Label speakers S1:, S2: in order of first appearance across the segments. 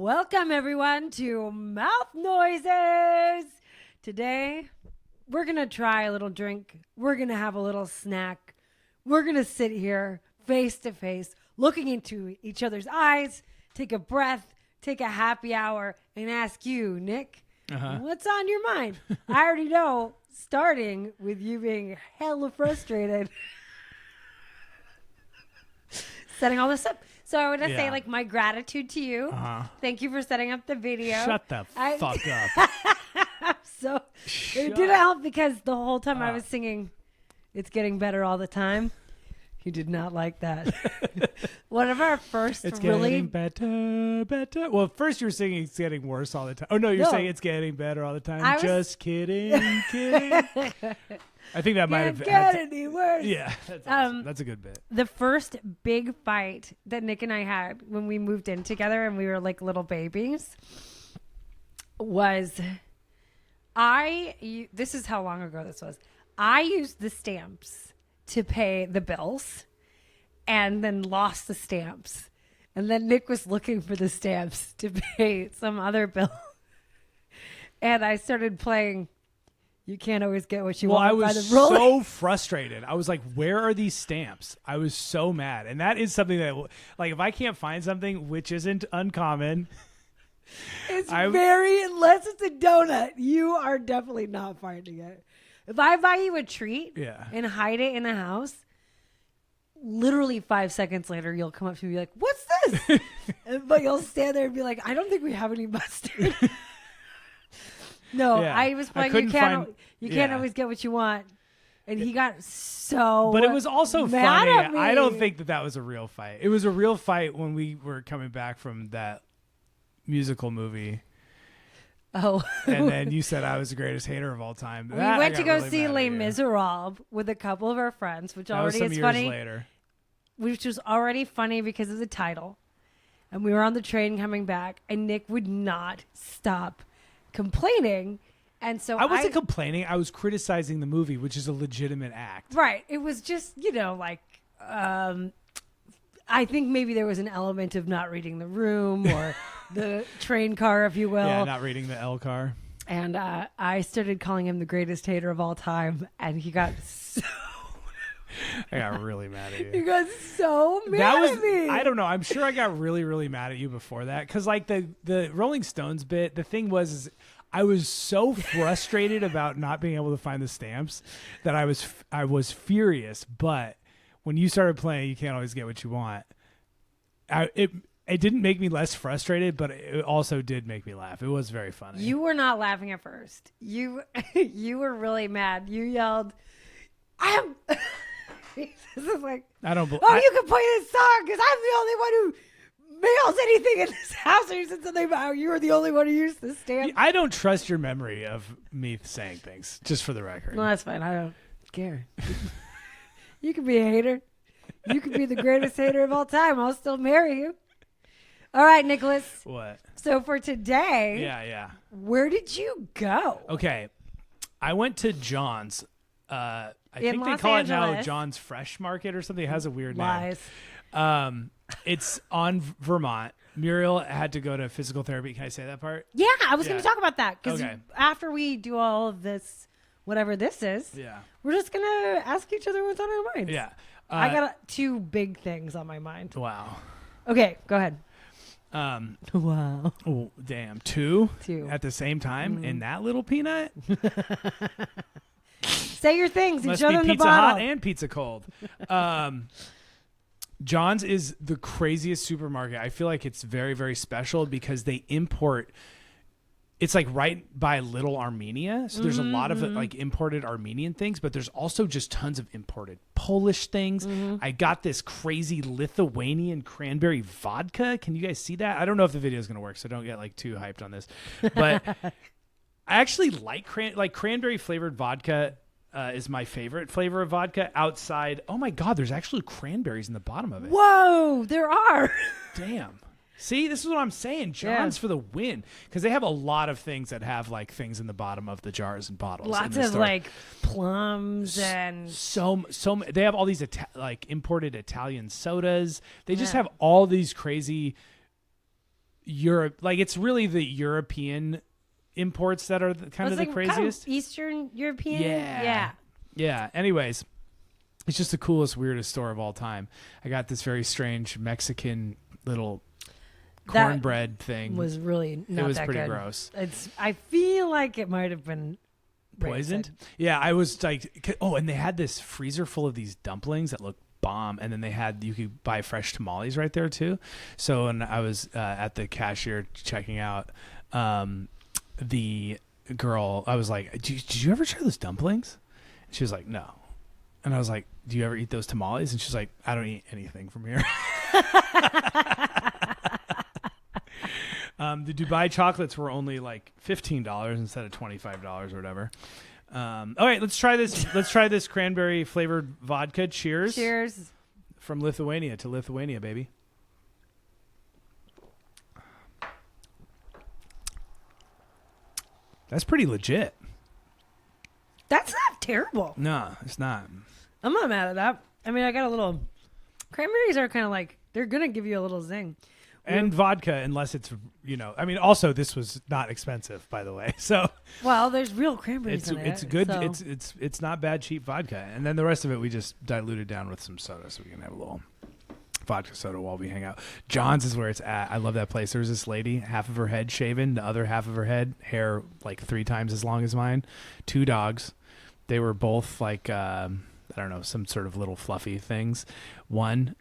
S1: Welcome, everyone, to Mouth Noises. Today, we're going to try a little drink. We're going to have a little snack. We're going to sit here face to face, looking into each other's eyes, take a breath, take a happy hour, and ask you, Nick, what's on your mind? I already know, starting with you being hella frustrated. Setting all this up. So I want to say, like, my gratitude to you. Thank you for setting up the video.
S2: Shut the fuck up.
S1: It didn't help because the whole time I was singing, "It's getting better all the time." You did not like that. One of our first
S2: it's
S1: really
S2: getting better. Well, first you were singing "It's getting worse all the time." Oh no, you're saying "It's getting better all the time." Just kidding. I think that might have
S1: get any worse.
S2: Yeah, that's awesome. That's a good bit.
S1: The first big fight that Nick and I had when we moved in together and we were like little babies was this is how long ago this was. I used the stamps to pay the bills and then lost the stamps. And then Nick was looking for the stamps to pay some other bill. And I started playing "You Can't Always Get What You Want" by the
S2: I was so frustrated. I was like, where are these stamps? I was so mad. And that is something that, like, if I can't find something, which isn't uncommon.
S1: Unless it's a donut, you are definitely not finding it. If I buy you a treat and hide it in the house, literally 5 seconds later, you'll come up to me and be like, "What's this?" But you'll stand there and be like, "I don't think we have any mustard." No, I was playing "You Can't Always Get What You Want," and he got so
S2: But it was also
S1: mad
S2: funny.
S1: at me.
S2: I don't think that was a real fight. It was a real fight when we were coming back from that musical movie.
S1: Oh.
S2: And then you said I was the greatest hater of all time.
S1: We went to go see Les Miserables with a couple of our friends, which already is funny.
S2: Later.
S1: Which was already funny because of the title. And we were on the train coming back, and Nick would not stop complaining. And so
S2: I wasn't complaining. I was criticizing the movie, which is a legitimate act.
S1: Right. It was just, I think maybe there was an element of not reading the room or the train car, if you will.
S2: Yeah, not reading the L car.
S1: And I started calling him the greatest hater of all time, and he got so...
S2: I got really mad at you.
S1: He got so mad at me.
S2: I don't know. I'm sure I got really, really mad at you before that. Because, like, the Rolling Stones bit, the thing was I was so frustrated about not being able to find the stamps that I was furious. But when you started playing "You Can't Always Get What You Want," it didn't make me less frustrated, but it also did make me laugh. It was very funny.
S1: You were not laughing at first. You were really mad. You yelled, This is like,
S2: I don't believe.
S1: you can play this song because I'm the only one who mails anything in this house. Or you said something about you were the only one who used this stamp.
S2: I don't trust your memory of me saying things, just for the record.
S1: No, that's fine. I don't care. You can be a hater. You can be the greatest hater of all time. I'll still marry you. All right, Nicholas.
S2: What?
S1: So for today,
S2: yeah.
S1: Where did you go?
S2: Okay, I went to John's. I think they call it now John's Fresh Market or something. It has a weird name. It's on Vermont. Muriel had to go to physical therapy. Can I say that part?
S1: Yeah, I was going to talk about that because
S2: Okay.
S1: after we do all of this, whatever this is, we're just going to ask each other what's on our minds.
S2: Yeah.
S1: I got two big things on my mind.
S2: Wow.
S1: Okay, go ahead.
S2: Wow. Oh, damn. Two at the same time
S1: Mm-hmm.
S2: in that little peanut?
S1: Say your things and
S2: Must
S1: show
S2: be
S1: them the
S2: pizza
S1: bottle.
S2: hot and pizza cold. John's is the craziest supermarket. I feel like it's very, very special because they import. It's like right by Little Armenia. So there's a lot of like imported Armenian things, but there's also just tons of imported Polish things. I got this crazy Lithuanian cranberry vodka. Can you guys see that? I don't know if the video is going to work, so don't get like too hyped on this. But I actually like cranberry flavored vodka. Is my favorite flavor of vodka outside. Oh my God, there's actually cranberries in the bottom of it.
S1: Whoa, there are.
S2: Damn. See, this is what I'm saying. John's for the win. Because they have a lot of things that have like things in the bottom of the jars and bottles.
S1: Lots of like plums and
S2: so they have all these like imported Italian sodas. They just have all these crazy Europe, like it's really the European imports that are kind of the craziest.
S1: Kind of Eastern European.
S2: Yeah. Yeah. Anyways, it's just the coolest, weirdest store of all time. I got this very strange Mexican little cornbread thing.
S1: Was really not
S2: it was
S1: that
S2: pretty
S1: good.
S2: gross.
S1: I feel like it might have been
S2: Poisoned?
S1: rancid.
S2: Yeah, I was like, oh, and they had this freezer full of these dumplings that looked bomb, and then you could buy fresh tamales right there too. So when I was at the cashier checking out, the girl, I was like, did you ever try those dumplings? And she was like, no. And I was like, do you ever eat those tamales? And she's like, I don't eat anything from here. The Dubai chocolates were only like $15 instead of $25 or whatever. All right, let's try this. Let's try this cranberry flavored vodka. Cheers.
S1: Cheers.
S2: From Lithuania to Lithuania, baby. That's pretty legit.
S1: That's not terrible.
S2: No, it's not.
S1: I'm not mad at that. I mean, I got a little. Cranberries are kind of like they're gonna give you a little zing.
S2: And vodka, unless it's, I mean, also this was not expensive, by the way. So
S1: Well, there's real cranberries in it.
S2: it's good.
S1: So.
S2: It's not bad, cheap vodka. And then the rest of it we just diluted down with some soda, so we can have a little vodka soda while we hang out. John's is where it's at. I love that place. There's this lady, half of her head shaven, the other half of her head hair like 3 times as long as mine. 2 dogs. They were both like I don't know, some sort of little fluffy things. One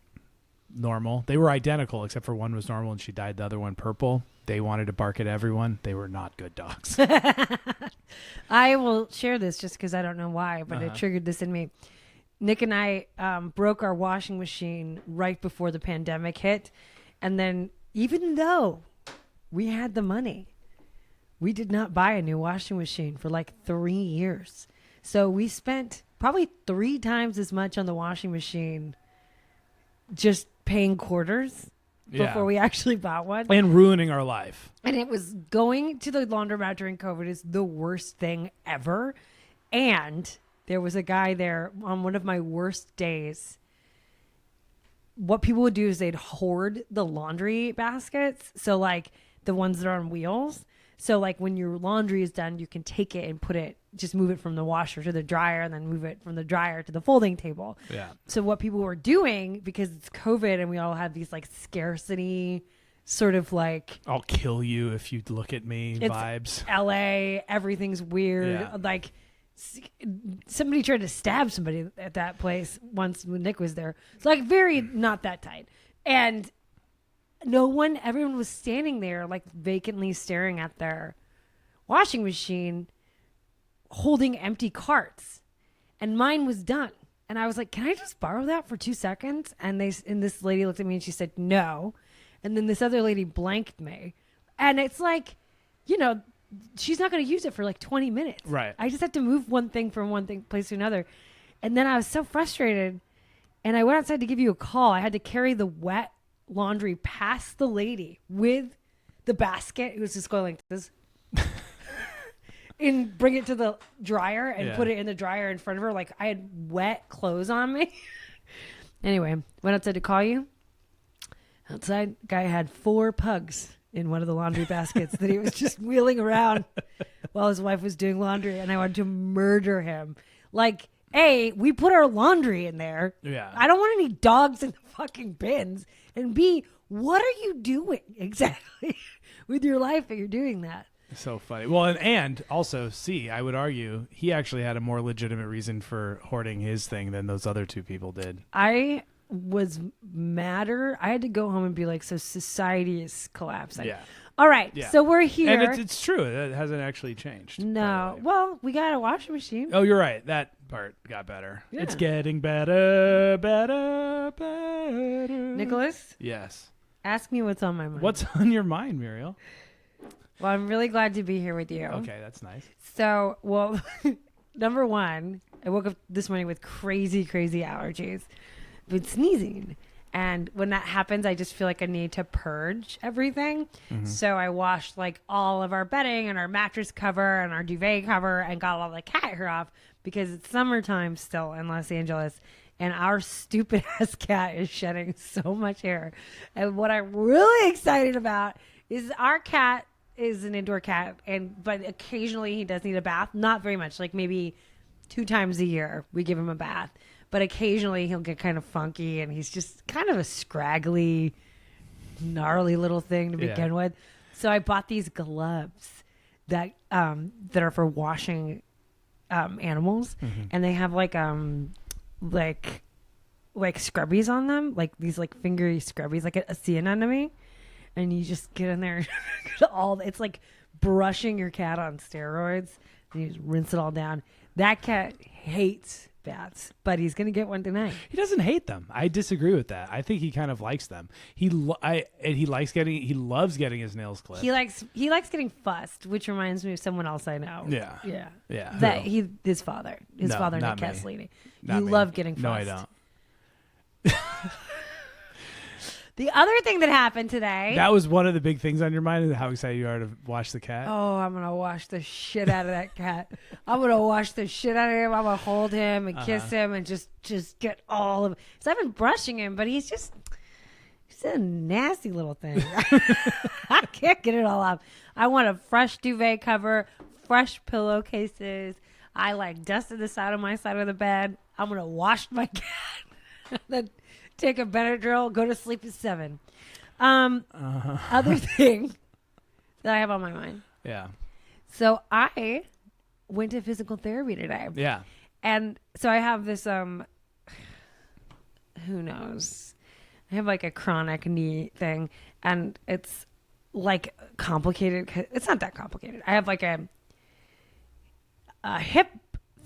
S2: normal. They were identical except for one was normal and she dyed the other one purple. They wanted to bark at everyone. They were not good dogs.
S1: I will share this just because I don't know why, but it triggered this in me. Nick and I broke our washing machine right before the pandemic hit. And then even though we had the money, we did not buy a new washing machine for like 3 years. So we spent probably 3 times as much on the washing machine just paying quarters before we actually bought one.
S2: And ruining our life.
S1: And it was going to the laundromat during COVID is the worst thing ever. And there was a guy there on one of my worst days. What people would do is they'd hoard the laundry baskets. So like the ones that are on wheels. So like when your laundry is done, you can take it and just move it from the washer to the dryer and then move it from the dryer to the folding table.
S2: Yeah.
S1: So what people were doing, because it's COVID and we all have these like scarcity sort of like
S2: I'll kill you if you look at me vibes.
S1: LA, everything's weird.
S2: Yeah.
S1: Like somebody tried to stab somebody at that place once when Nick was there. It's like very not that tight. And everyone was standing there like vacantly staring at their washing machine holding empty carts. And mine was done. And I was like, can I just borrow that for 2 seconds? And this lady looked at me and she said, no. And then this other lady blanked me. And it's like, she's not going to use it for like 20 minutes.
S2: Right.
S1: I just have to move one thing from one place to another. And then I was so frustrated. And I went outside to give you a call. I had to carry the wet laundry past the lady with the basket. It was just going like this. And bring it to the dryer and put it in the dryer in front of her. Like I had wet clothes on me. Anyway, went outside to call you. Outside, guy had 4 pugs in one of the laundry baskets that he was just wheeling around while his wife was doing laundry. And I wanted to murder him. Like, A, we put our laundry in there.
S2: Yeah.
S1: I don't want any dogs in the fucking bins. And B, what are you doing exactly with your life that you're doing that?
S2: So funny. Well, and also, C, I would argue he actually had a more legitimate reason for hoarding his thing than those other 2 people did.
S1: I was madder. I had to go home and be like, so society is collapsing.
S2: Yeah.
S1: All right.
S2: Yeah.
S1: So we're here.
S2: And it's true. It hasn't actually changed.
S1: No. Well, we got a washing machine.
S2: Oh, you're right. That part got better.
S1: Yeah.
S2: It's getting better.
S1: Nicholas?
S2: Yes.
S1: Ask me what's on my mind.
S2: What's on your mind, Muriel?
S1: Well, I'm really glad to be here with you.
S2: Okay, that's nice.
S1: So, number one, I woke up this morning with crazy allergies, with sneezing. And when that happens, I just feel like I need to purge everything. Mm-hmm. So I washed like all of our bedding and our mattress cover and our duvet cover and got all the cat hair off because it's summertime still in Los Angeles. And our stupid ass cat is shedding so much hair. And what I'm really excited about our cat is an indoor cat, but occasionally he does need a bath. Not very much, like maybe 2 times a year we give him a bath. But occasionally he'll get kind of funky, and he's just kind of a scraggly, gnarly little thing to begin with. So I bought these gloves that are for washing animals, and they have like scrubbies on them, like these like fingery scrubbies, like a sea anemone, and you just get in there. It's like brushing your cat on steroids, and you just rinse it all down. That cat hates baths, but he's gonna get one tonight.
S2: He doesn't hate them. I disagree with that. I think he kind of likes them. He loves getting his nails clipped.
S1: He likes getting fussed, which reminds me of someone else I know.
S2: Yeah.
S1: That his father, Nick Castellini. You love getting fussed.
S2: No, I don't.
S1: The other thing that happened today.
S2: That was one of the big things on your mind, how excited you are to wash the cat.
S1: Oh, I'm going to wash the shit out of that cat. I'm going to wash the shit out of him. I'm going to hold him and kiss him and just get all of it. So I've been brushing him, but he's a nasty little thing. I can't get it all up. I want a fresh duvet cover, fresh pillowcases. I like dusted the side of the bed. I'm going to wash my cat. Then take a Benadryl, go to sleep at 7. Other thing that I have on my mind.
S2: Yeah.
S1: So I went to physical therapy today.
S2: Yeah.
S1: And so I have this, who knows? I have like a chronic knee thing, and it's like complicated. It's not that complicated. I have like a hip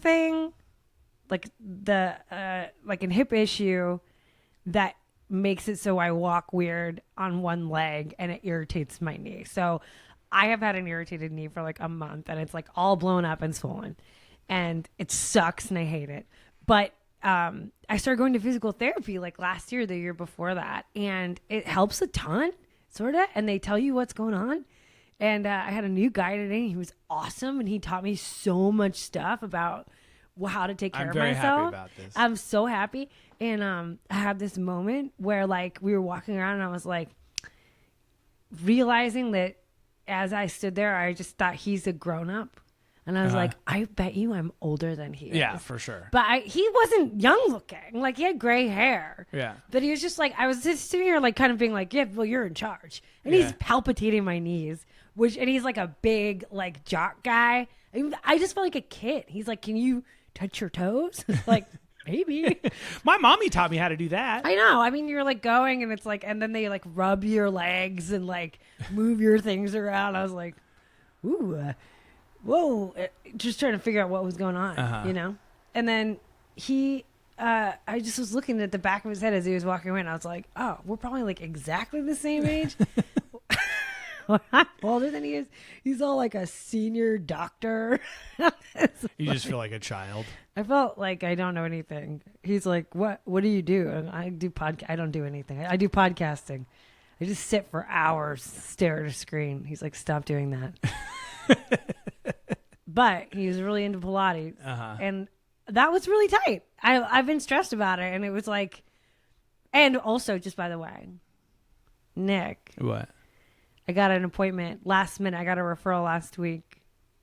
S1: thing, like like an hip issue that makes it so I walk weird on one leg, and it irritates my knee. So I have had an irritated knee for like a month, and it's like all blown up and swollen, and it sucks and I hate it. But I started going to physical therapy like last year, the year before that, and it helps a ton, sort of. And they tell you what's going on. And I had a new guy today, and he was awesome, and he taught me so much stuff about how to take care of myself.
S2: I'm very happy about this.
S1: I'm so happy. And I had this moment where like we were walking around, and I was like realizing that as I stood there, I just thought he's a grown up. And I was like, I bet you I'm older than he is.
S2: Yeah, for sure.
S1: But he wasn't young looking. Like, he had gray hair.
S2: Yeah.
S1: But he was just like, I was just sitting here, like, kind of being like, yeah, well, you're in charge. And he's palpitating my knees, and he's like a big, like, jock guy. I just felt like a kid. He's like, can you touch your toes? Like, maybe.
S2: My mommy taught me how to do that.
S1: I know. I mean, you're like going, and it's like, and then they like rub your legs and like move your things around. I was like, ooh, whoa, just trying to figure out what was going on, you know? And then I just was looking at the back of his head as he was walking away, and I was like, oh, we're probably like exactly the same age. I'm older than he is. He's all like a senior doctor.
S2: You just feel like a child.
S1: I felt like I don't know anything. He's like, what do you do? And I don't do anything. I do podcasting. I just sit for hours, stare at a screen. He's like, stop doing that. But he was really into Pilates, and that was really tight. I've been stressed about it, and it was like, and also, just by the way, Nick,
S2: what?
S1: I got an appointment last minute. I got a referral last week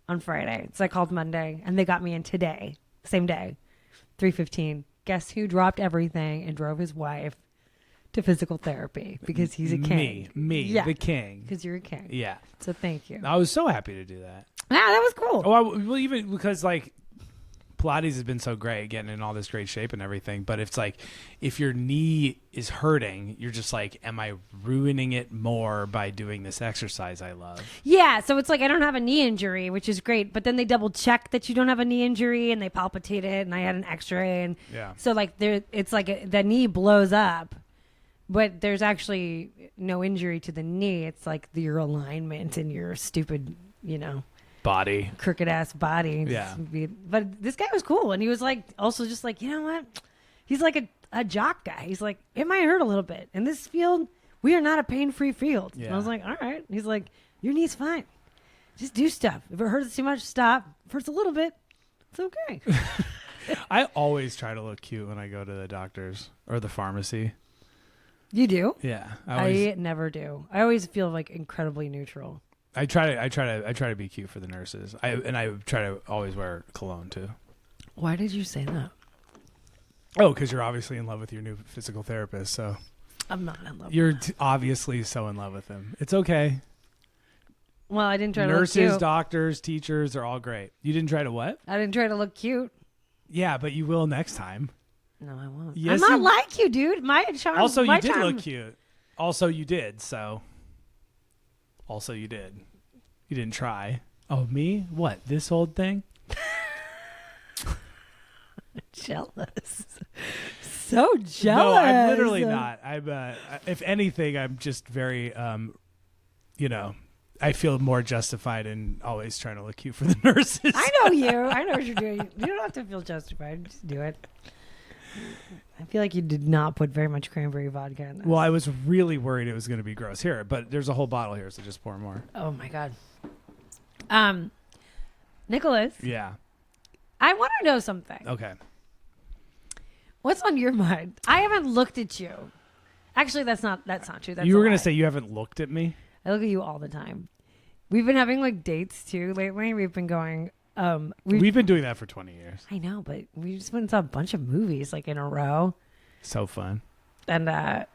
S1: on Friday, so I called Monday, and they got me in today, same day, 3:15. Guess who dropped everything and drove his wife to physical therapy because he's a king.
S2: Me,
S1: yeah,
S2: the king.
S1: Because you're a king.
S2: Yeah.
S1: So thank you.
S2: I was so happy to do that.
S1: Yeah, that was cool.
S2: Well, even because like Pilates has been so great, getting in all this great shape and everything. But it's like, if your knee is hurting, you're just like, am I ruining it more by doing this exercise I love?
S1: Yeah. So it's like, I don't have a knee injury, which is great. But then they double check that you don't have a knee injury, and they palpitate it, and I had an x-ray. And so like it's like the knee blows up, but there's actually no injury to the knee. It's like your alignment and your stupid,
S2: Body.
S1: Crooked ass body.
S2: Yeah.
S1: But this guy was cool. And he was like, also just like, you know what? He's like a jock guy. He's like, it might hurt a little bit. In this field, we are not a pain-free field.
S2: Yeah.
S1: And I was like, all right. He's like, your knee's fine. Just do stuff. If it hurts too much, stop. If it hurts a little bit, it's okay.
S2: I always try to look cute when I go to the doctor's or the pharmacy.
S1: You do?
S2: Yeah,
S1: I never do. I always feel like incredibly neutral.
S2: I try to be cute for the nurses. I try to always wear cologne too.
S1: Why did you say that?
S2: Oh, because you're obviously in love with your new physical therapist. So
S1: I'm not in love.
S2: you're obviously so in love with him. It's okay.
S1: Well, I didn't try to look
S2: Nurses,
S1: cute.
S2: doctors, teachers are all great. You didn't try to what?
S1: I didn't try to look cute.
S2: Yeah, but you will next time.
S1: No, I won't.
S2: Yes,
S1: I'm not
S2: you-
S1: like you, dude. My charm.
S2: Also,
S1: my
S2: you did
S1: charm-
S2: look cute. Also, you did. So, also you did. You didn't try. Oh, me? What? This old thing?
S1: Jealous. So jealous.
S2: No, I'm literally not. I'm. If anything, I'm just very. I feel more justified in always trying to look cute for the nurses.
S1: I know you. I know what you're doing. You don't have to feel justified. Just do it. I feel like you did not put very much cranberry vodka in this.
S2: Well, I was really worried it was going to be gross. Here, but there's a whole bottle here, so just pour more.
S1: Oh my god. Nicholas,
S2: Yeah.
S1: I want to know something.
S2: Okay.
S1: What's on your mind? I haven't looked at you. Actually, that's not true. That's
S2: You were
S1: a
S2: going
S1: lie.
S2: to say you haven't looked at me?
S1: I look at you all the time. We've been having like dates too lately. We've been going.
S2: We've been doing that for 20 years.
S1: I know, but we just went and saw a bunch of movies like in a row,
S2: So fun.
S1: and I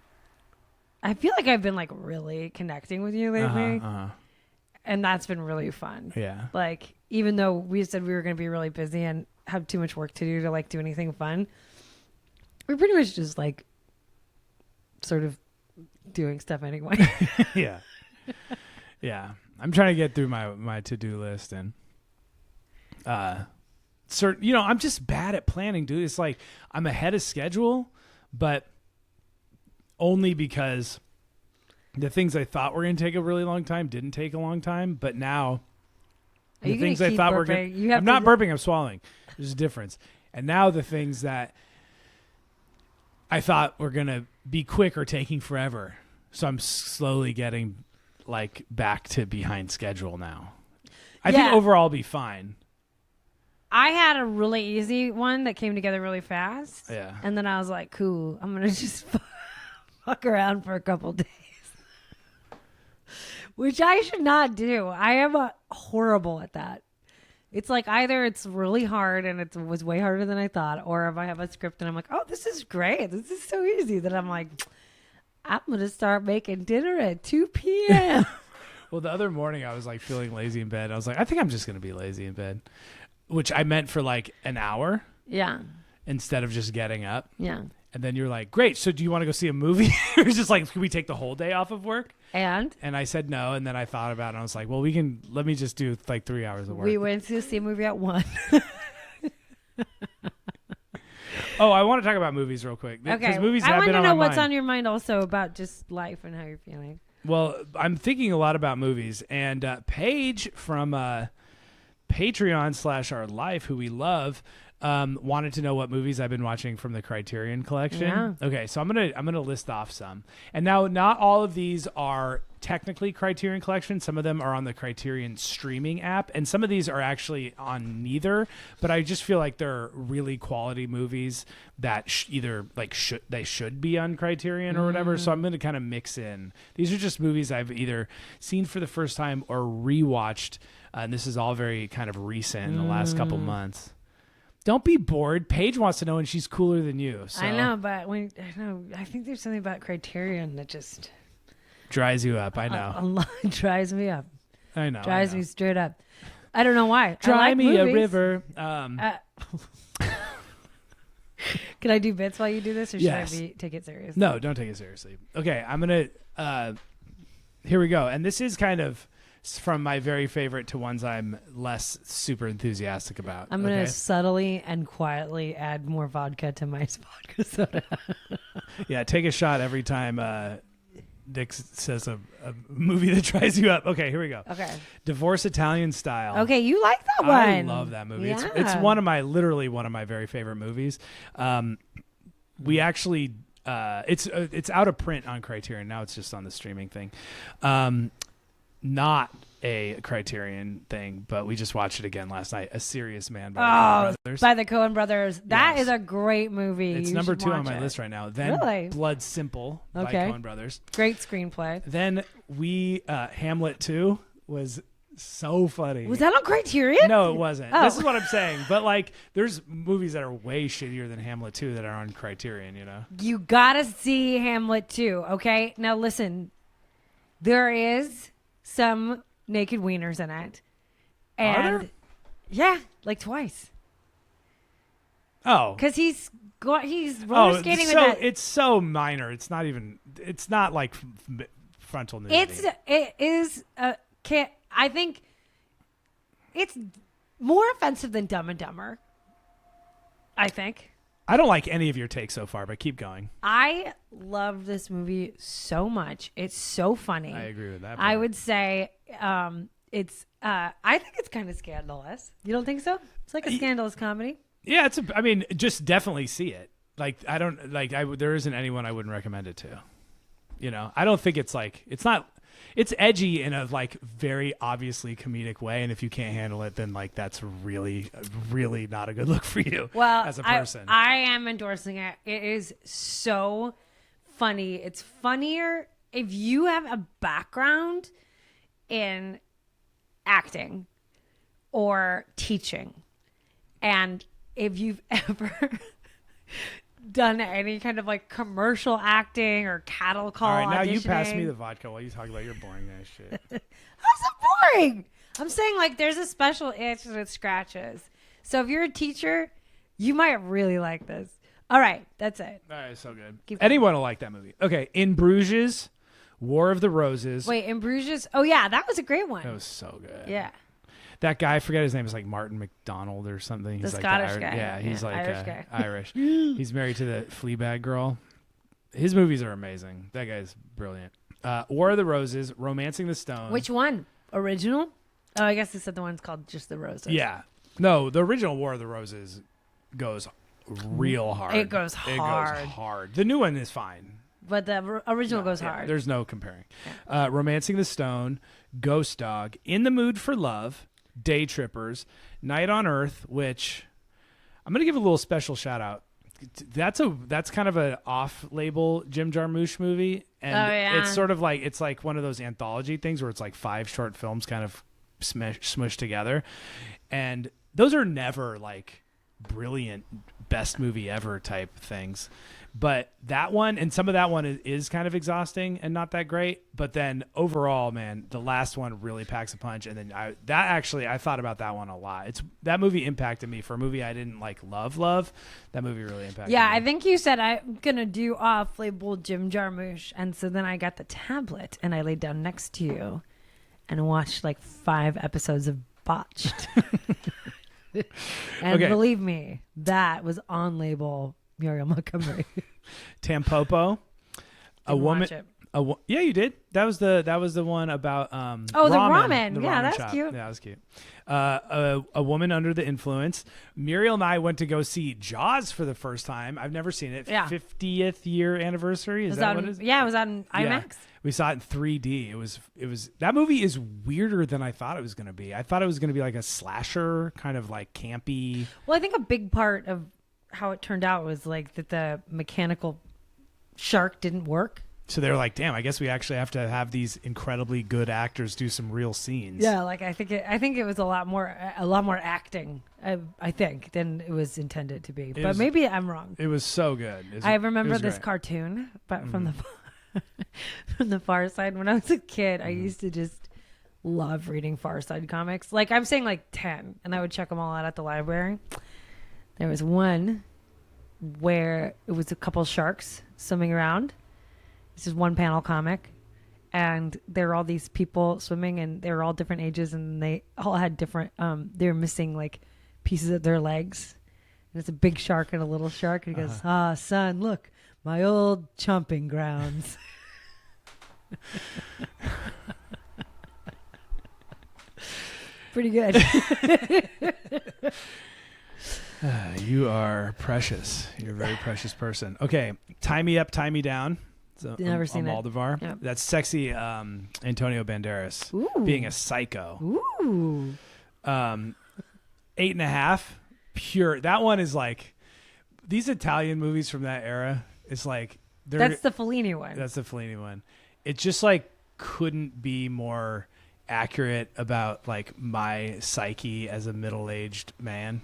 S1: feel like I've been like really connecting with you lately, and that's been really fun.
S2: Yeah.
S1: Like even though we said we were going to be really busy and have too much work to do to like do anything fun, we're pretty much just like sort of doing stuff anyway.
S2: Yeah. Yeah. I'm trying to get through my to-do list and I'm just bad at planning, dude. It's like I'm ahead of schedule, but only because the things I thought were going to take a really long time didn't take a long time, but now
S1: Are you
S2: the
S1: gonna
S2: things I
S1: keep
S2: thought were
S1: burping?
S2: going
S1: You have
S2: I'm
S1: to-
S2: not burping, I'm swallowing. There's a difference. And now the things that I thought were going to be quick are taking forever. So I'm slowly getting like back to behind schedule now. I think
S1: Yeah.
S2: overall I'll be fine.
S1: I had a really easy one that came together really fast.
S2: Yeah.
S1: And then I was like, cool, I'm going to just fuck around for a couple days. Which I should not do. I am horrible at that. It's like either it's really hard and it was way harder than I thought, or if I have a script and I'm like, oh, this is great. This is so easy. That I'm like, I'm going to start making dinner at 2 p.m.
S2: Well, the other morning I was like feeling lazy in bed. I was like, I think I'm just going to be lazy in bed, which I meant for like an hour
S1: Yeah.
S2: instead of just getting up.
S1: Yeah.
S2: And then you're like, great. So do you want to go see a movie? It was just like, can we take the whole day off of work?
S1: And
S2: And I said no. And then I thought about it. And I was like, well, let me just do like 3 hours of work.
S1: we went to see a movie at 1.
S2: Oh, I want to talk about movies real quick.
S1: Okay.
S2: Because movies
S1: I
S2: have
S1: want
S2: been
S1: to
S2: on
S1: know
S2: my
S1: what's
S2: mind.
S1: on your mind also about just life and how you're feeling.
S2: Well, I'm thinking a lot about movies. And Paige from Patreon / Our Life, who we love, wanted to know what movies I've been watching from the Criterion Collection.
S1: Yeah.
S2: Okay, so I'm gonna list off some. And now, not all of these are technically Criterion Collection. Some of them are on the Criterion streaming app, and some of these are actually on neither. But I just feel like they're really quality movies that they should be on Criterion or whatever. So I'm gonna kind of mix in. These are just movies I've either seen for the first time or rewatched. And this is all very kind of recent in the last couple months. Don't be bored. Paige wants to know, and she's cooler than you. So
S1: I know, but I think there's something about Criterion that just
S2: dries you up. I know.
S1: Drives me up.
S2: I know.
S1: Drives me straight up. I don't know why. I
S2: Dry
S1: like
S2: me
S1: movies.
S2: a river.
S1: Can I do bits while you do this, or
S2: Yes.
S1: should I take it serious?
S2: No, don't take it seriously. Okay, I'm gonna. Here we go, and this is kind of from my very favorite to ones I'm less super enthusiastic about.
S1: I'm going to
S2: okay?
S1: subtly and quietly add more vodka to my vodka soda.
S2: Yeah, take a shot every time Dick says a movie that dries you up. Okay, here we go.
S1: Okay.
S2: Divorce Italian Style.
S1: Okay, you like that one.
S2: I love that movie. It's
S1: Yeah.
S2: literally one of my very favorite movies. We actually it's out of print on Criterion now. It's just on the streaming thing. Not a Criterion thing, but we just watched it again last night. A Serious Man by the Coen Brothers.
S1: By the Coen Brothers. That
S2: Yes.
S1: is a great movie.
S2: It's
S1: You
S2: number
S1: should
S2: 2 on
S1: watch
S2: my
S1: it.
S2: list right now. Then
S1: Really?
S2: Blood Simple by
S1: Okay.
S2: Coen Brothers.
S1: Great screenplay.
S2: Then we Hamlet 2 was so funny.
S1: Was that on Criterion?
S2: No, it wasn't.
S1: Oh.
S2: This is what I'm saying. But like, there's movies that are way shittier than Hamlet 2 that are on Criterion, you know?
S1: You gotta see Hamlet too, okay? Now listen, there is some naked wieners in it. And
S2: Are there?
S1: yeah, like twice.
S2: Oh.
S1: Because he's roller skating with
S2: so
S1: that.
S2: it's so minor. It's not even, it's not like frontal nudity.
S1: It is I think it's more offensive than Dumb and Dumber. I think.
S2: I don't like any of your takes so far, but keep going.
S1: I love this movie so much. It's so funny.
S2: I agree with that.
S1: I
S2: part.
S1: would say it's I think it's kind of scandalous. You don't think so? It's like a scandalous comedy.
S2: Yeah, I mean, just definitely see it. Like, I don't like. There isn't anyone I wouldn't recommend it to. You know, I don't think it's like it's not. It's edgy in a like very obviously comedic way, and if you can't handle it, then like that's really, really not a good look for you.
S1: Well,
S2: as a person,
S1: I am endorsing it. It is so funny. It's funnier if you have a background in acting or teaching, and if you've ever done any kind of like commercial acting or cattle call.
S2: All right, now you
S1: auditioning.
S2: pass me the vodka while you talk about your boring ass shit.
S1: How's it boring? I'm saying like there's a special itch that it scratches. So if you're a teacher, you might really like this. All right, that's it.
S2: All right, so good.
S1: Keep going.
S2: Anyone will like that movie. Okay, In Bruges, War of the Roses.
S1: Wait, in Bruges? Oh yeah, that was a great one.
S2: That was so good.
S1: Yeah.
S2: That guy, I forget his name, is like Martin McDonald or something. He's
S1: The
S2: like
S1: Scottish guy.
S2: Yeah, he's
S1: Yeah,
S2: like
S1: Irish guy.
S2: Irish. He's married to the Fleabag girl. His movies are amazing. That guy's brilliant. War of the Roses, Romancing the Stone.
S1: Which one? Original? Oh, I guess they said the one's called just the Roses.
S2: Yeah. No, the original War of the Roses goes real hard.
S1: It goes hard.
S2: It goes hard. The new one is fine.
S1: But the original goes
S2: Yeah,
S1: hard.
S2: there's no comparing. Romancing the Stone, Ghost Dog, In the Mood for Love, Day Trippers, Night on Earth, which I'm going to give a little special shout out. That's kind of an off-label Jim Jarmusch movie, and it's sort of like it's like one of those anthology things where it's like 5 short films kind of smushed together, and those are never like brilliant best movie ever type things. But that one and some of that one is kind of exhausting and not that great. But then overall, man, the last one really packs a punch. And then I thought about that one a lot. That movie impacted me for a movie I didn't like love. That movie really impacted me.
S1: I think you said I'm going to do off-label Jim Jarmusch. And so then I got the tablet and I laid down next to you and watched like 5 episodes of Botched. And believe me, that was on-label Muriel Montgomery.
S2: Tampopo, a
S1: Didn't
S2: woman.
S1: watch it.
S2: Yeah, you did. That was the one about
S1: the ramen.
S2: The
S1: Yeah,
S2: ramen
S1: that's
S2: shop.
S1: cute.
S2: Yeah, that was cute. A woman under the influence. Muriel and I went to go see Jaws for the first time. I've never seen it.
S1: Yeah.
S2: 50th year anniversary. Is that what it is?
S1: Yeah, it was on IMAX.
S2: Yeah. We saw it in 3D. It was that movie is weirder than I thought it was going to be. I thought it was going to be like a slasher, kind of like campy.
S1: Well, I think a big part of how it turned out was like that the mechanical shark didn't work.
S2: So they were like, "Damn, I guess we actually have to have these incredibly good actors do some real scenes."
S1: Yeah, like I think it was a lot more acting. I think than it was intended to be. But maybe I'm wrong.
S2: It was so good.
S1: I remember this
S2: great.
S1: cartoon, but from the Far Side. When I was a kid, I used to just love reading Far Side comics. Like I'm saying, like 10, and I would check them all out at the library. There was one where it was a couple sharks swimming around. This is one panel comic, and there were all these people swimming, and they were all different ages, and they all had different. They were missing like pieces of their legs. And it's a big shark and a little shark, and he goes, "Ah, son, look, my old chomping grounds." Pretty good.
S2: You are precious. You're a very precious person. Okay, Tie Me Up, Tie Me Down. It's
S1: Never seen it.
S2: Almodovar.
S1: Yep.
S2: That's sexy Antonio Banderas being a psycho.
S1: Ooh.
S2: 8.5. Pure. That one is like these Italian movies from that era. It's like
S1: That's the Fellini one.
S2: That's the Fellini one. It just like couldn't be more accurate about like my psyche as a middle-aged man.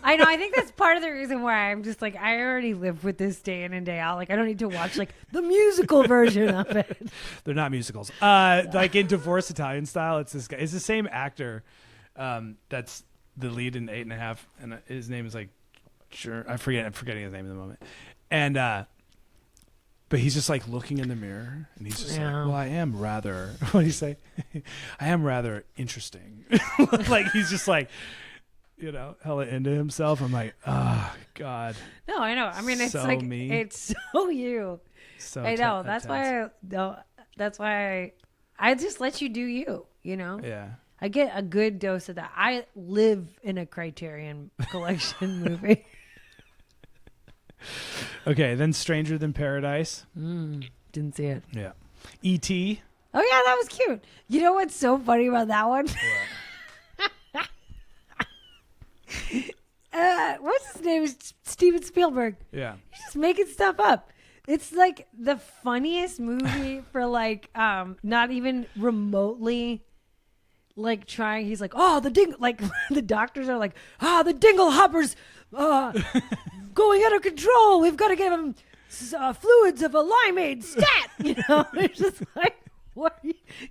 S1: I know. I think that's part of the reason why I'm just like, I already live with this day in and day out. Like, I don't need to watch like the musical version of it.
S2: They're not musicals. Like in Divorce Italian Style, it's this guy. It's the same actor. That's the lead in 8.5, and his name is like, I'm forgetting his name in the moment. And but he's just like looking in the mirror, and he's just like, well, I am rather. What do you say? I am rather interesting. Like he's just like, hella into himself. I'm like, oh God.
S1: No, I know. I mean, it's
S2: so
S1: like
S2: me.
S1: It's so you.
S2: So
S1: I know. That's why. That's why I just let you do you.
S2: Yeah.
S1: I get a good dose of that. I live in a Criterion Collection movie.
S2: Okay, then Stranger Than Paradise.
S1: Didn't see it.
S2: Yeah. E.T.
S1: Oh yeah, that was cute. You know what's so funny about that one? What's his name? Steven Spielberg.
S2: Yeah.
S1: He's just making stuff up. It's like the funniest movie for like not even remotely like trying. He's like, oh, the doctors are like, the dingle hopper's going out of control. We've got to give him fluids of a limeade stat. They're just like, what?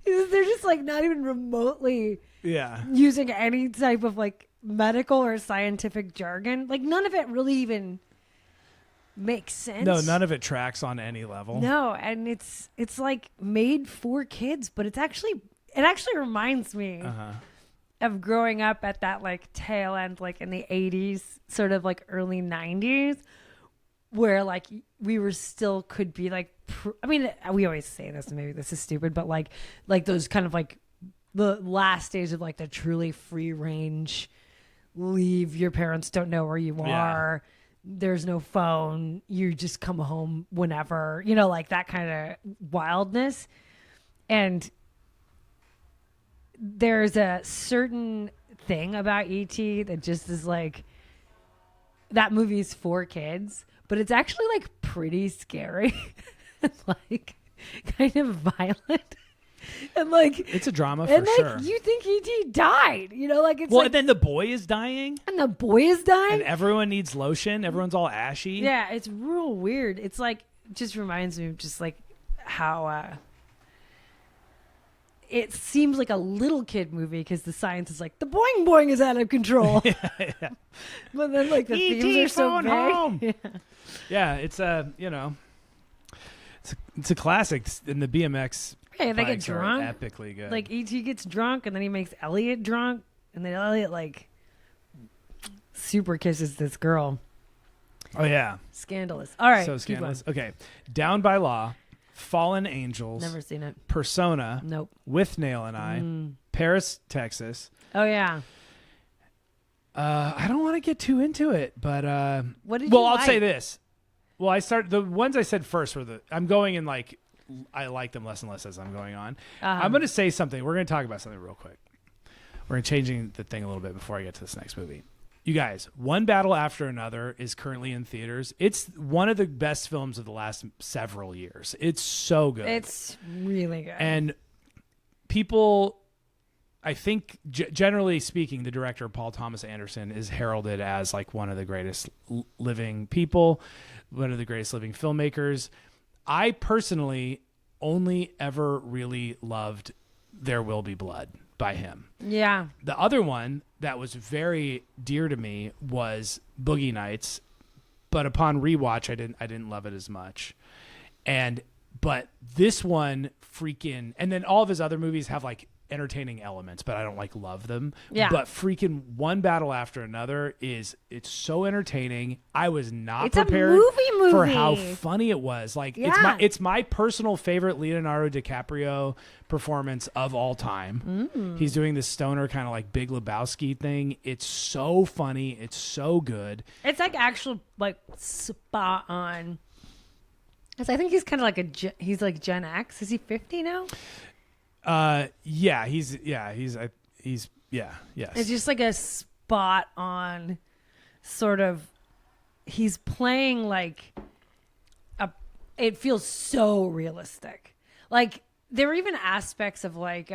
S1: They're just like not even remotely using any type of like medical or scientific jargon. Like none of it really even makes sense.
S2: No, none of it tracks on any level.
S1: No, and it's like made for kids, but it actually reminds me of growing up at that like tail end, like in the 80s, sort of like early 90s, where like we were still could be like, I mean, we always say this, and maybe this is stupid, but like those kind of like the last stage of like the truly free range, leave, your parents don't know where you are. There's no phone. You just come home whenever, like that kind of wildness. And there's a certain thing about E.T. that just is like, that movie's for kids, but it's actually like pretty scary. Like kind of violent. And like
S2: it's a drama for sure.
S1: You think E.T. died, like it's
S2: and then the boy is dying.
S1: And the boy is dying.
S2: And everyone needs lotion. Everyone's all ashy.
S1: Yeah, it's real weird. It's like, just reminds me of just like how it seems like a little kid movie because the science is like the boing boing is out of control. Yeah. But then like the themes are so big. Home.
S2: Yeah, it's it's a classic, and the BMX.
S1: Hey, they get drunk.
S2: Epically good.
S1: Like E.T. gets drunk, and then he makes Elliot drunk, and then Elliot like super kisses this girl.
S2: Oh yeah,
S1: scandalous. All right,
S2: so scandalous. Okay, Down by Law, Fallen Angels.
S1: Never seen it.
S2: Persona.
S1: Nope.
S2: With Nail and I. Paris, Texas.
S1: Oh yeah.
S2: I don't want to get too into it, but
S1: what did you
S2: I'll
S1: like?
S2: say this. Well, the ones I said first were I'm going in like. I like them less and less as I'm going on. I'm going to say something. We're going to talk about something real quick. We're changing the thing a little bit before I get to this next movie. You guys, One Battle After Another is currently in theaters. It's one of the best films of the last several years. It's so good.
S1: It's really good.
S2: And people, I think, generally speaking, the director, Paul Thomas Anderson, is heralded as like one of the greatest living people, one of the greatest living filmmakers. I personally only ever really loved There Will Be Blood by him.
S1: Yeah.
S2: The other one that was very dear to me was Boogie Nights, but upon rewatch, I didn't love it as much. But this one freaking, and then all of his other movies have like entertaining elements, but I don't like love them.
S1: Yeah.
S2: But freaking One Battle After Another it's so entertaining. I was not
S1: it's
S2: prepared
S1: a movie
S2: for how funny it was. Like it's my personal favorite Leonardo DiCaprio performance of all time. He's doing this stoner kind of like Big Lebowski thing. It's so funny. It's so good.
S1: It's like actual like spot on 'Cause I think he's kind of like he's like Gen X. Is he 50 now?
S2: He's yes.
S1: It's just like a spot on sort of. He's playing like it feels so realistic. Like there were even aspects of like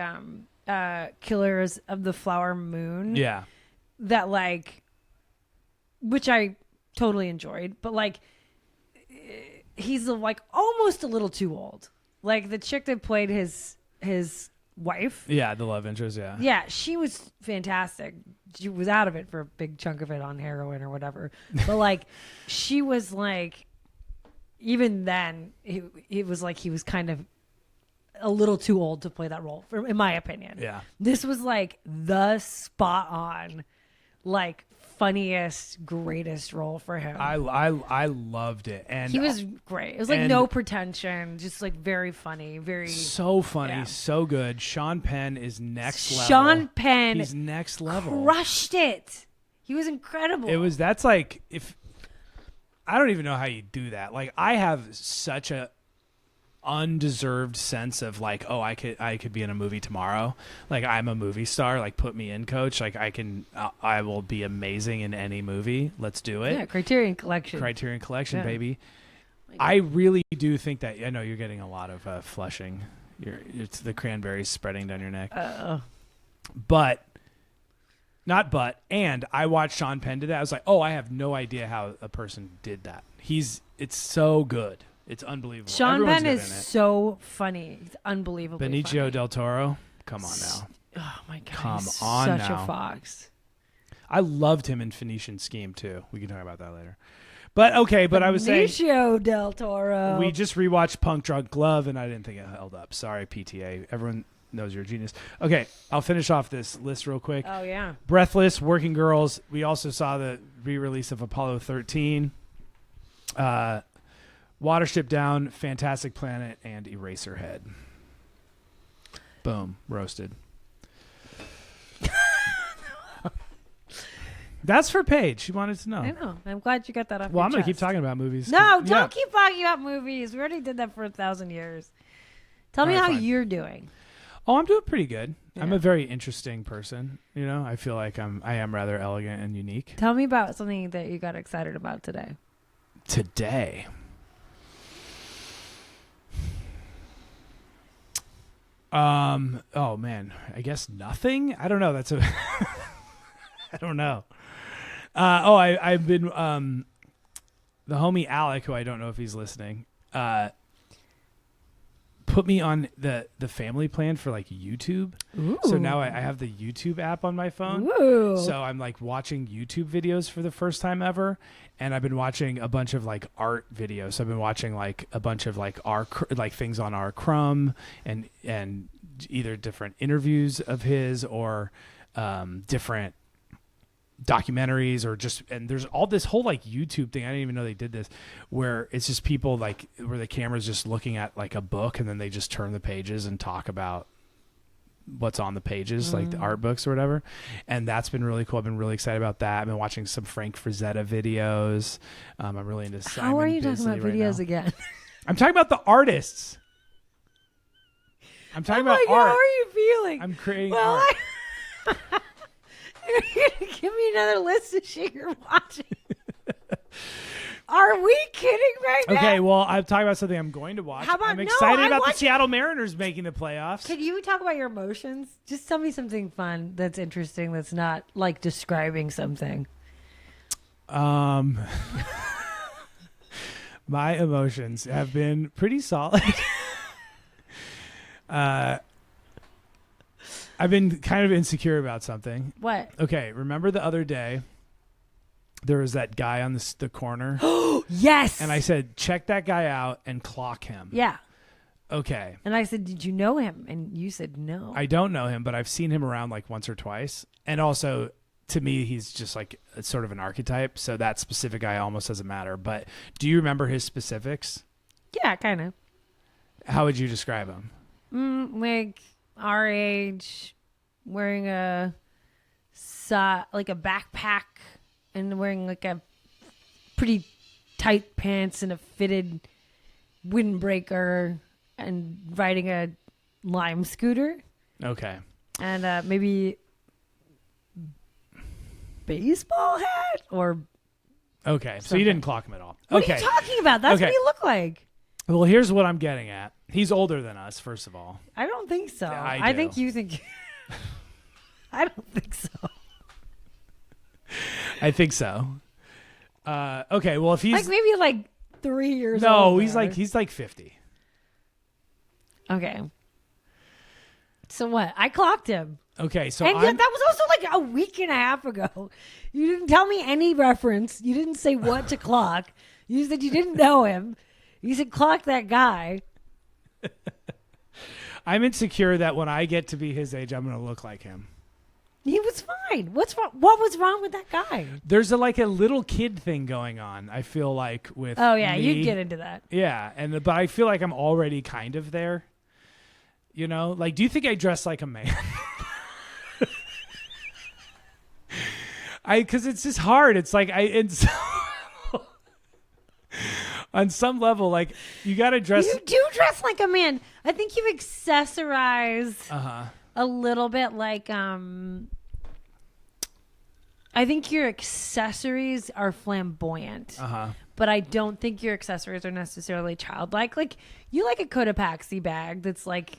S1: Killers of the Flower Moon.
S2: Yeah.
S1: That like, which I totally enjoyed, but like he's like almost a little too old. Like the chick that played his wife.
S2: Yeah, the love interest, yeah.
S1: Yeah, she was fantastic. She was out of it for a big chunk of it on heroin or whatever. But like she was like, even then it was like he was kind of a little too old to play that role, in my opinion.
S2: Yeah.
S1: This was like the spot on, like funniest, greatest role for him.
S2: I loved it, and
S1: he was great. It was like no pretension, just like very funny, very
S2: so funny, so good. Sean Penn is next level.
S1: Sean Penn,
S2: he's next level.
S1: Crushed it. He was incredible.
S2: That's like, if I don't even know how you do that. Like I have such a undeserved sense of like, oh, I could be in a movie tomorrow. Like I'm a movie star. Like put me in, coach. Like I will be amazing in any movie. Let's do it.
S1: Yeah, Criterion Collection,
S2: yeah. Baby. I really do think that. I know you're getting a lot of flushing. It's the cranberries spreading down your neck. And I watched Sean Penn do that. I was like, oh, I have no idea how a person did that. It's so good. It's unbelievable.
S1: Sean Penn is so funny. He's unbelievable.
S2: Benicio del Toro. Come on now.
S1: Oh my God.
S2: Come
S1: he's
S2: on
S1: such
S2: now.
S1: a fox.
S2: I loved him in Phoenician Scheme too. We can talk about that later. But okay, I was saying
S1: Benicio del Toro.
S2: We just rewatched Punk Drunk Love and I didn't think it held up. Sorry, PTA. Everyone knows you're a genius. Okay, I'll finish off this list real quick.
S1: Oh yeah.
S2: Breathless, Working Girls. We also saw the re-release of Apollo 13. Watership Down, Fantastic Planet, and Eraserhead. Boom. Roasted. That's for Paige. She wanted to know.
S1: I know. I'm glad you got that off
S2: Well,
S1: your
S2: I'm going to keep
S1: chest.
S2: talking about movies.
S1: No, don't keep talking about movies. We already did that for 1,000 years. Tell me how you're doing.
S2: Oh, I'm doing pretty good.
S1: Yeah.
S2: I'm a very interesting person. You know, I feel like I am rather elegant and unique.
S1: Tell me about something that you got excited about today.
S2: Today. Oh man, I guess nothing. I don't know. That's a. I don't know. I've been the homie Alec, who I don't know if he's listening, put me on the family plan for like YouTube.
S1: Ooh.
S2: So now I have the YouTube app on my phone.
S1: Ooh.
S2: So I'm like watching YouTube videos for the first time ever. And I've been watching a bunch of like art videos. So I've been watching like a bunch of like things on R. Crumb and either different interviews of his or different documentaries or just, and there's all this whole like YouTube thing. I didn't even know they did this, where it's just people like where the camera's just looking at like a book and then they just turn the pages and talk about what's on the pages, like the art books or whatever. And that's been really cool. I've been really excited about that. I've been watching some Frank Frazetta videos. I'm really into Simon
S1: How are you
S2: Bisley
S1: talking about videos
S2: now.
S1: again?
S2: I'm talking about the artists. I'm talking about
S1: God,
S2: art.
S1: how are you feeling?
S2: I'm creating art.
S1: You're going to give me another list of shit you're watching. Are we kidding right now?
S2: Okay, well, I'm talking about something I'm going to watch.
S1: How about,
S2: I'm excited
S1: I
S2: about
S1: want
S2: the Seattle Mariners making the playoffs.
S1: Can you talk about your emotions? Just tell me something fun that's interesting that's not like describing something.
S2: My emotions have been pretty solid. I've been kind of insecure about something.
S1: What?
S2: Okay, remember the other day there was that guy on the corner?
S1: Yes.
S2: And I said, check that guy out and clock him.
S1: Yeah.
S2: Okay.
S1: And I said, did you know him? And you said no.
S2: I don't know him, but I've seen him around like once or twice. And also, to me, he's just like sort of an archetype. So that specific guy almost doesn't matter. But do you remember his specifics?
S1: Yeah, kind of.
S2: How would you describe him?
S1: Like our age, wearing a backpack and wearing like a pretty tight pants and a fitted windbreaker and riding a Lime scooter.
S2: Okay.
S1: And maybe baseball hat or
S2: Okay. So
S1: something.
S2: you didn't clock him at all.
S1: What
S2: Okay.
S1: are you talking about? That's
S2: Okay.
S1: what he looked like.
S2: Well, here's what I'm getting at. He's older than us, first of all.
S1: I don't think so.
S2: Yeah, I
S1: I
S2: do.
S1: think you think. I don't think so.
S2: I think so. Okay. Well, if he's
S1: Like maybe like 3 years
S2: no,
S1: older.
S2: he's like 50.
S1: Okay. So what? I clocked him.
S2: Okay. So
S1: And
S2: I'm,
S1: yet that was also like a week and a half ago. You didn't tell me any reference. You didn't say what to clock. You said you didn't know him. You said clock that guy.
S2: I'm insecure that when I get to be his age, I'm going to look like him.
S1: He was fine. What's wrong? What was wrong with that guy?
S2: There's like a little kid thing going on. I feel like with
S1: Oh yeah,
S2: me.
S1: you'd get into that.
S2: Yeah, but I feel like I'm already kind of there. You know, like, do you think I dress like a man? Because it's just hard. It's like on some level, like you got to dress.
S1: You do dress like a man. I think you accessorize
S2: Uh-huh.
S1: a little bit like I think your accessories are flamboyant.
S2: Uh-huh.
S1: But I don't think your accessories are necessarily childlike. Like you like a Cotopaxi bag that's like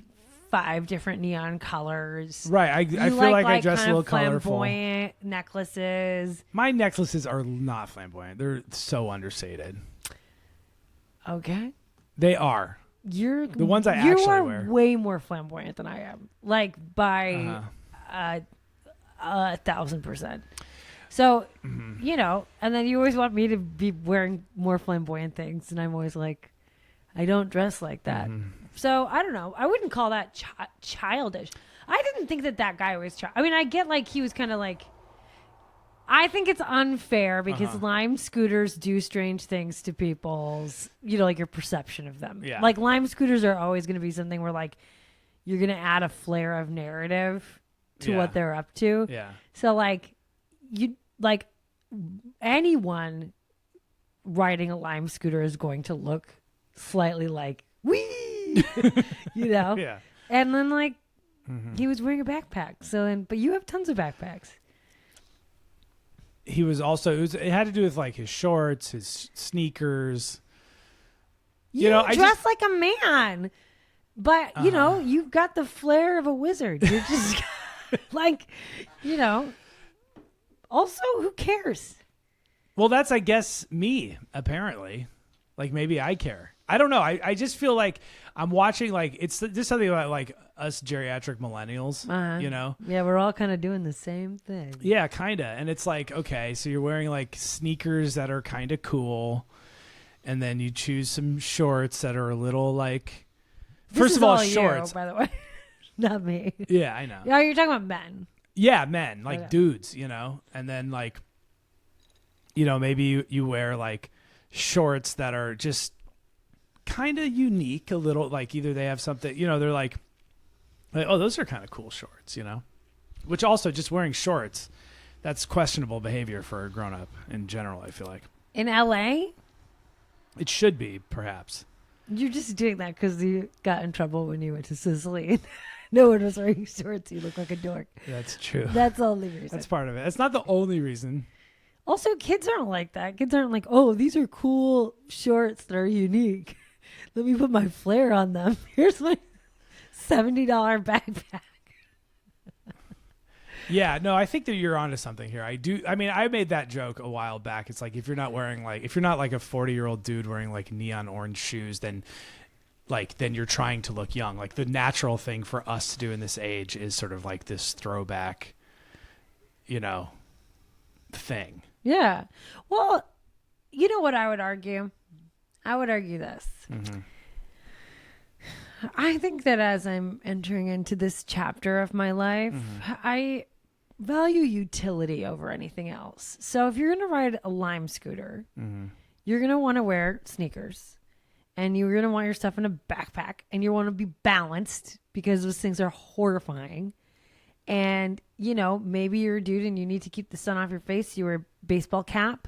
S1: 5 different neon colors.
S2: Right. I feel like I dress a
S1: kind
S2: little
S1: of
S2: colorful.
S1: flamboyant necklaces.
S2: My necklaces are not flamboyant. They're so understated.
S1: Okay.
S2: They are.
S1: You're
S2: The ones I
S1: you
S2: actually
S1: are
S2: wear.
S1: way more flamboyant than I am. Like by
S2: Uh-huh.
S1: 1,000%. So,
S2: Mm-hmm.
S1: you know, and then you always want me to be wearing more flamboyant things. And I'm always like, I don't dress like that.
S2: Mm-hmm.
S1: So, I don't know. I wouldn't call that childish. I didn't think that guy was I mean, I get like he was kind of like, I think it's unfair because Lime scooters do strange things to people's, you know, like your perception of them.
S2: Yeah.
S1: Like Lime scooters are always going to be something where like you're going to add a flair of narrative to
S2: Yeah.
S1: what they're up to.
S2: Yeah.
S1: So like you like anyone riding a Lime scooter is going to look slightly like wee, you know?
S2: Yeah.
S1: And then like he was wearing a backpack. So then, but you have tons of backpacks.
S2: He was also, it had to do with like his shorts, his sneakers.
S1: You
S2: know, I
S1: dress like a man, but you know, you've got the flair of a wizard. You're just like, you know, also who cares?
S2: Well, that's, I guess, me, apparently. Like, maybe I care. I don't know. I just feel like I'm watching, like, it's just something about, like, us geriatric millennials, you know?
S1: Yeah, we're all kind of doing the same thing.
S2: Yeah, kind of. And it's like, okay, so you're wearing, like, sneakers that are kind of cool, and then you choose some shorts that are a little, like, first of all, shorts.
S1: You, by the way, not me.
S2: Yeah, I know.
S1: Yeah, you're talking about men.
S2: Yeah, men, like
S1: Okay.
S2: dudes, you know? And then, like, you know, maybe you wear, like, shorts that are just kind of unique a little, like either they have something, you know, they're like, oh, those are kind of cool shorts, you know? Which also, just wearing shorts, that's questionable behavior for a grown-up in general, I feel like.
S1: In LA,
S2: It should be, perhaps.
S1: you're just doing that because you got in trouble when you went to Sicily. No one was wearing shorts. You look like a dork.
S2: That's true.
S1: That's the only reason.
S2: That's part of it. That's not the only reason.
S1: Also, kids aren't like that. Kids aren't like, oh, these are cool shorts that are unique. Let me put my flair on them. Here's my $70 backpack.
S2: Yeah, no, I think that you're onto something here. I mean, I made that joke a while back. It's like, if you're not like a 40-year-old dude wearing like neon orange shoes, then you're trying to look young. Like, the natural thing for us to do in this age is sort of like this throwback, you know, thing.
S1: Yeah. Well, you know what I would argue? I would argue this.
S2: Mm-hmm.
S1: I think that as I'm entering into this chapter of my life, I value utility over anything else. So if you're going to ride a Lime scooter, you're going to want to wear sneakers. And you're going to want your stuff in a backpack. And you want to be balanced because those things are horrifying. And, you know, maybe you're a dude and you need to keep the sun off your face. You wear a baseball cap.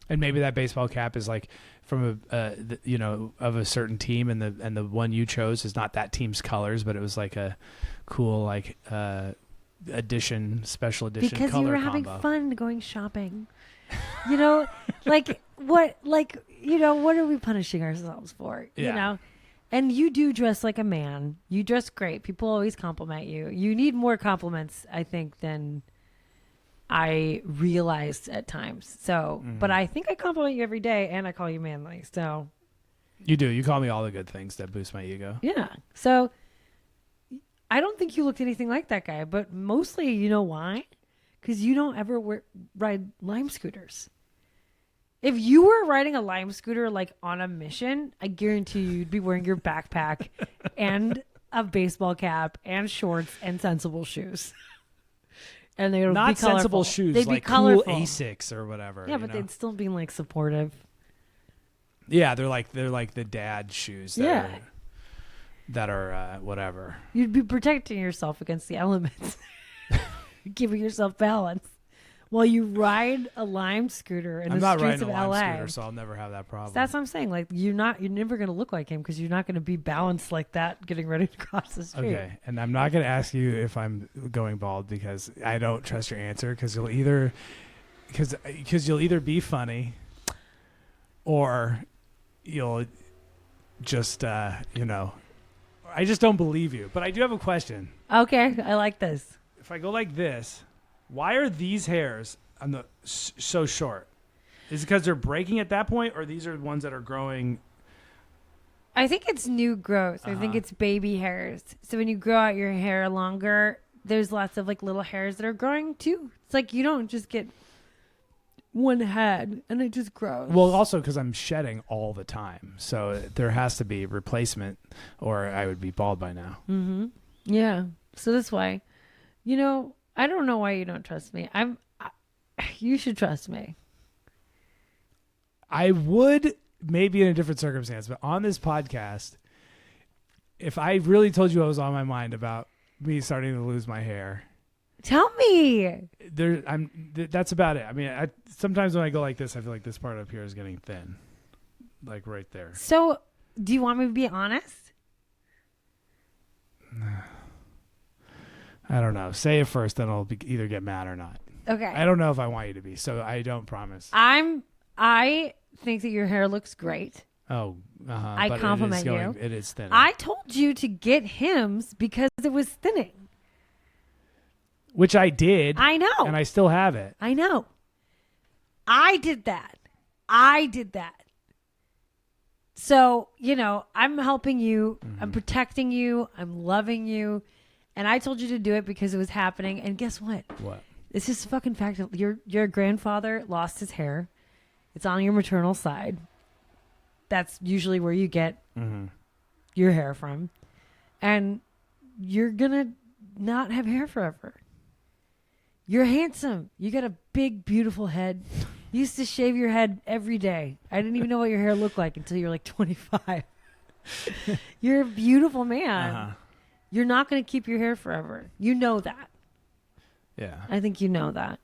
S2: And maybe that baseball cap is like from of a certain team, and the one you chose is not that team's colors, but it was like a cool special edition
S1: because
S2: color
S1: you were
S2: combo.
S1: having fun going shopping. You know, what are we punishing ourselves for?
S2: Yeah.
S1: You know, and you do dress like a man. You dress great. People always compliment you. You need more compliments, I think, than I realized at times. So, but I think I compliment you every day, and I call you manly. So
S2: You do. You call me all the good things that boost my ego.
S1: yeah. So I don't think you looked anything like that guy, but mostly, you know why? Because you don't ever ride Lime scooters. If you were riding a Lime scooter like on a mission, I guarantee you'd be wearing your backpack and a baseball cap and shorts and sensible shoes. And they would
S2: Not
S1: be colorful.
S2: sensible shoes,
S1: They'd
S2: like
S1: be colorful.
S2: cool Asics or whatever.
S1: Yeah, but they'd still be like supportive.
S2: Yeah, they're like the dad shoes that are whatever.
S1: You'd be protecting yourself against the elements, giving yourself balance while you ride a Lime scooter in
S2: I'm
S1: the
S2: not
S1: streets
S2: riding
S1: of
S2: a
S1: LA.
S2: Lime scooter, so I'll never have that problem.
S1: So that's what I'm saying. Like you're never going to look like him because you're not going to be balanced like that getting ready to cross the street.
S2: Okay, and I'm not going to ask you if I'm going bald because I don't trust your answer because you'll either be funny or you'll just I just don't believe you. But I do have a question.
S1: Okay, I like this.
S2: If I go like this, why are these hairs so short? Is it because they're breaking at that point, or these are the ones that are growing?
S1: I think it's new growth. I think it's baby hairs. So when you grow out your hair longer, there's lots of like little hairs that are growing too. It's like you don't just get one head and it just grows.
S2: Well, also because I'm shedding all the time, so there has to be replacement, or I would be bald by now.
S1: Mm-hmm. Yeah. So that's why, I don't know why you don't trust me. You should trust me.
S2: I would maybe in a different circumstance, but on this podcast, if I really told you what was on my mind about me starting to lose my hair,
S1: tell me.
S2: That's about it. I mean, sometimes when I go like this, I feel like this part up here is getting thin, like right there.
S1: So, do you want me to be honest?
S2: I don't know. Say it first, then I'll either get mad or not.
S1: Okay.
S2: I don't know if I want you to be, so I don't promise.
S1: I think that your hair looks great.
S2: Oh,
S1: I compliment you.
S2: It is thinning.
S1: I told you to get Hims because it was thinning.
S2: Which I did.
S1: I know.
S2: And I still have it.
S1: I know. I did that. So, I'm helping you. I'm protecting you. I'm loving you. And I told you to do it because it was happening. And guess what?
S2: What?
S1: It's just a fucking fact. Your grandfather lost his hair. It's on your maternal side. That's usually where you get your hair from. And you're going to not have hair forever. You're handsome. You got a big, beautiful head. You used to shave your head every day. I didn't even know what your hair looked like until you were like 25. You're a beautiful man. You're not going to keep your hair forever. You know that.
S2: Yeah.
S1: I think you know that.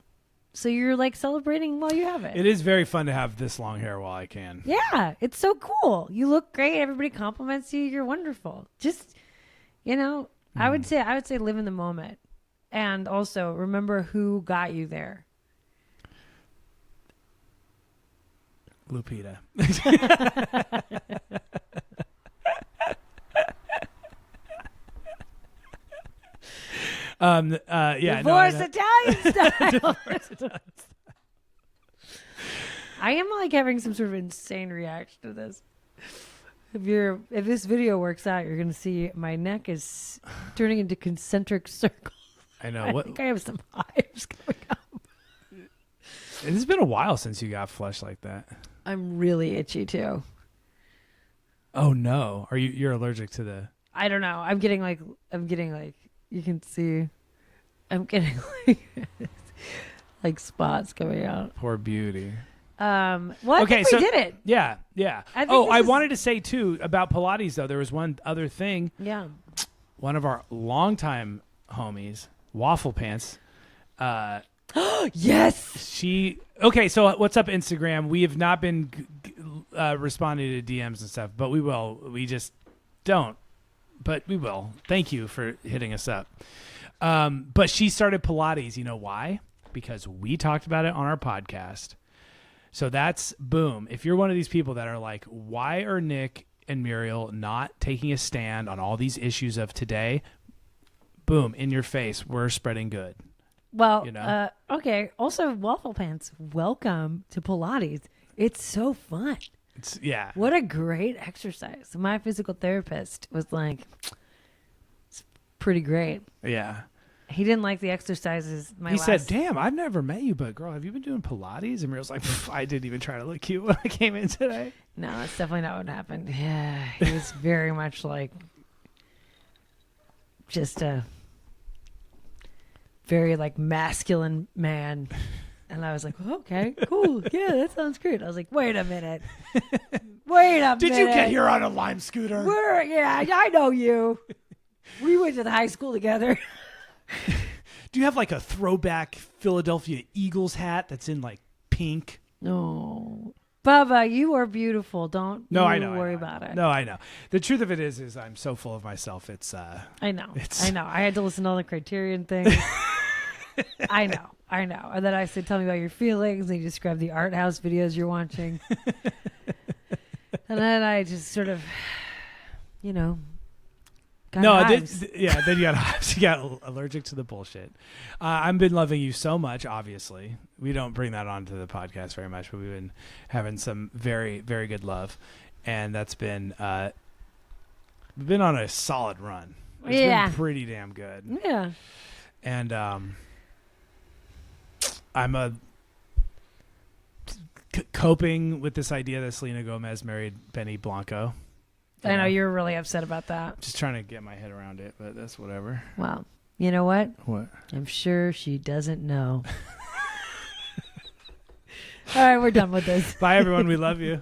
S1: So you're like celebrating while you have it.
S2: It is very fun to have this long hair while I can.
S1: Yeah. It's so cool. You look great. Everybody compliments you. You're wonderful. Just, I would say live in the moment. And also remember who got you there.
S2: Lupita. Yeah.
S1: Divorce Italian style. I am like having some sort of insane reaction to this. If this video works out, you're gonna see my neck is turning into concentric circles.
S2: I know.
S1: I think I have some hives coming up.
S2: It's been a while since you got flesh like that.
S1: I'm really itchy too.
S2: Oh no! You're allergic to the?
S1: I don't know. I'm getting like you can see. I'm getting like spots coming out.
S2: Poor beauty.
S1: Well, I think we did it.
S2: Yeah. I wanted to say too about Pilates though. There was one other thing.
S1: Yeah.
S2: One of our longtime homies, Waffle Pants.
S1: Yes.
S2: Okay, so what's up, Instagram? We have not been responding to DMs and stuff, but we will. We just don't, but we will. Thank you for hitting us up. But she started Pilates. You know why? Because we talked about it on our podcast. So that's boom. If you're one of these people that are like, why are Nick and Muriel not taking a stand on all these issues of today? Boom, in your face. We're spreading good.
S1: Well,
S2: You know?
S1: okay. Also, Waffle Pants, welcome to Pilates. It's so fun.
S2: Yeah.
S1: What a great exercise. My physical therapist was like, it's pretty great.
S2: Yeah.
S1: He didn't like the exercises.
S2: He said, damn, I've never met you, but girl, have you been doing Pilates? And Muriel's like, I didn't even try to look cute when I came in today.
S1: No, that's definitely not what happened. Yeah, he was very much like just a very like masculine man. And I was like, okay, cool. Yeah, that sounds great. I was like, wait a minute.
S2: Did you get here on a Lime scooter?
S1: Yeah, I know you. We went to the high school together.
S2: Do you have like a throwback Philadelphia Eagles hat that's in like pink?
S1: No. Bubba, you are beautiful. Don't worry about it.
S2: No, I know. The truth of it is I'm so full of myself. It's
S1: I know. I had to listen to all the Criterion things. I know. And then I said, tell me about your feelings. And you described the art house videos you're watching. And then I just sort of, hives.
S2: Then you got hives. You got allergic to the bullshit. I've been loving you so much, obviously. We don't bring that onto the podcast very much, but we've been having some very, very good love. And that's been, we've been on a solid run. It's been pretty damn good.
S1: Yeah.
S2: And I'm coping with this idea that Selena Gomez married Benny Blanco.
S1: I know you're really upset about that.
S2: Just trying to get my head around it, but that's whatever.
S1: Well, you know what?
S2: What?
S1: I'm sure she doesn't know. All right, we're done with this.
S2: Bye, everyone. We love you.